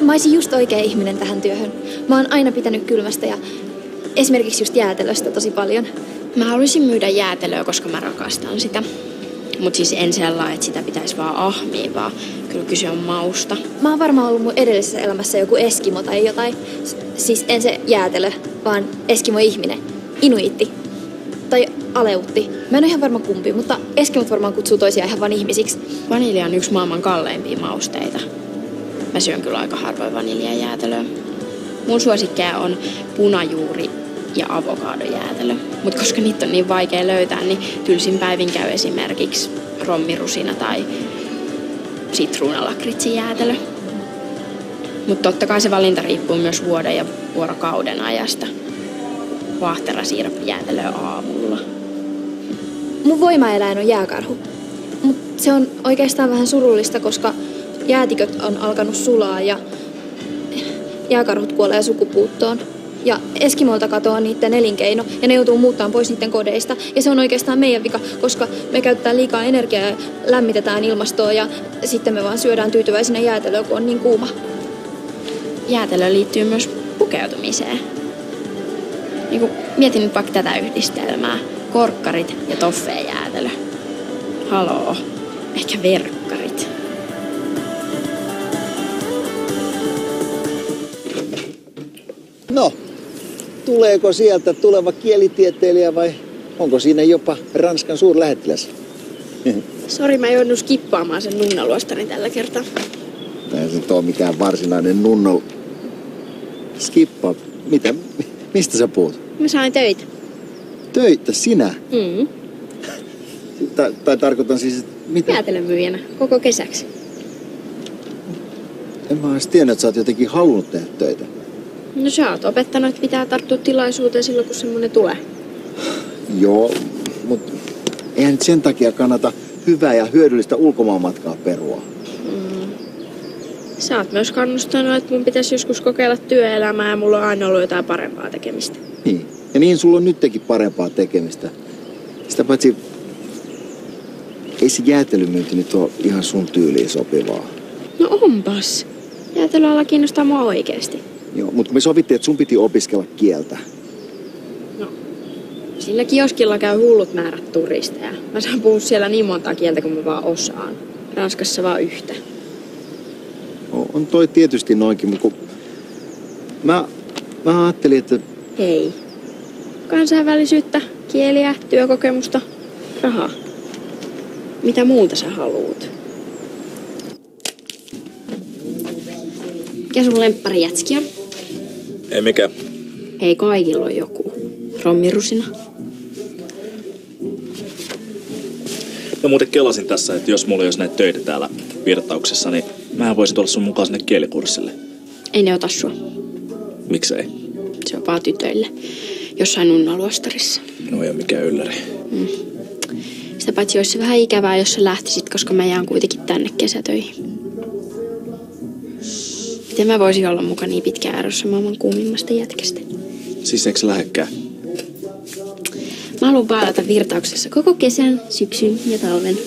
Mä olisin just oikea ihminen tähän työhön. Mä oon aina pitänyt kylmästä ja esimerkiksi just jäätelöstä tosi paljon. Mä haluaisin myydä jäätelöä, koska mä rakastan sitä. Mut siis en sellainen, että sitä pitäisi vaan ahmia, vaan kyllä kyse on mausta. Mä oon varmaan ollut mun edellisessä elämässä joku eskimo tai jotain. Siis en se jäätelö, vaan eskimo-ihminen. Inuitti. Tai aleutti. Mä en ole ihan varma kumpi, mutta eskimot varmaan kutsuu toisiaan ihan vaan ihmisiksi. Vanilja on yksi maailman kalleimpia mausteita. Mä syön kyllä aika harvoin vaniljajäätelöä. Mun suosikkeja on punajuuri ja avokadojäätelö. Mutta koska niitä on niin vaikea löytää, niin tylsin päivin käy esimerkiksi rommirusina tai sitruunalakritsi-jäätelö. Mutta totta kai se valinta riippuu myös vuoden ja vuorokauden ajasta. Vaahterasiirappijäätelöä aamulla. Mun voimaeläin on jääkarhu. Mut se on oikeastaan vähän surullista, koska jäätiköt on alkanut sulaa ja jääkarhut kuolee sukupuuttoon. Ja eskimoilta katoaa niiden elinkeino ja ne joutuu muuttamaan pois niiden kodeista. Ja se on oikeastaan meidän vika, koska me käytetään liikaa energiaa ja lämmitetään ilmastoa ja sitten me vaan syödään tyytyväisenä jäätelöä, kun on niin kuuma. Jäätelö liittyy myös pukeutumiseen. Niin mietin nyt vaikka tätä yhdistelmää. Korkkarit ja toffee-jäätelö. Haloo, ehkä verkkarit. No, tuleeko sieltä tuleva kielitieteilijä vai onko siinä jopa Ranskan suurlähettiläs? Sori, mä joudun skippaamaan sen nunnaluostani tällä kertaa. Eihän se nyt ole mikään varsinainen nunno. Skippa. Mitä? Mistä sä puhut? Mä sain töitä. Töitä? Sinä? Mm. Tai tarkoitan siis, että mitä? Jäätelömyyjänä koko kesäksi. En mä edes tiennyt, että sä oot jotenkin halunnut tehdä töitä. No sä oot opettanut, että pitää tarttua tilaisuuteen silloin, kun semmonen tulee. Joo, mutta eihän nyt sen takia kannata hyvää ja hyödyllistä ulkomaanmatkaa perua. Sä oot myös kannustanut, että mun pitäisi joskus kokeilla työelämää ja mulla on aina ollut jotain parempaa tekemistä. Niin. Ja niin sulla on nytkin parempaa tekemistä. Sitä paitsi ei se jäätelymyynti nyt ole ihan sun tyyliin sopivaa. No onpas. Jäätelöala kiinnostaa mua oikeesti. Joo, mutta kun me sovittiin, että sun piti opiskella kieltä. No, sillä kioskilla käy hullut määrät turisteja. Mä saan puhua siellä niin monta kieltä kuin mä vaan osaan. Ranskassa vaan yhtä. On toi tietysti noinkin, mutta kun mä ajattelin, että... Hei. Kansainvälisyyttä, kieliä, työkokemusta, rahaa. Mitä muuta sä haluut? Mikä sun lempparijätski on? Ei mikään. Hei, kaikilla on joku. Rommirusina. Mä muuten kelasin tässä, että jos mulla olisi näitä töitä täällä Virtauksessa, niin mähän voisin tulla sun mukaan sinne kielikurssille. Ei ne ota sua. Miksei? Se on vaan tytöille. Jossain nunnaluostarissa. No ei ole mikään ylläri. Sitä paitsi olisi se vähän ikävää, jos sä lähtisit, koska mä jään kuitenkin tänne kesätöihin. Miten mä voisin olla mukaan niin pitkään erossa maailman kuumimmasta jätkästä? Siis eikö sä lähekkää? Mä haluan vaelata Virtauksessa koko kesän, syksyn ja talven.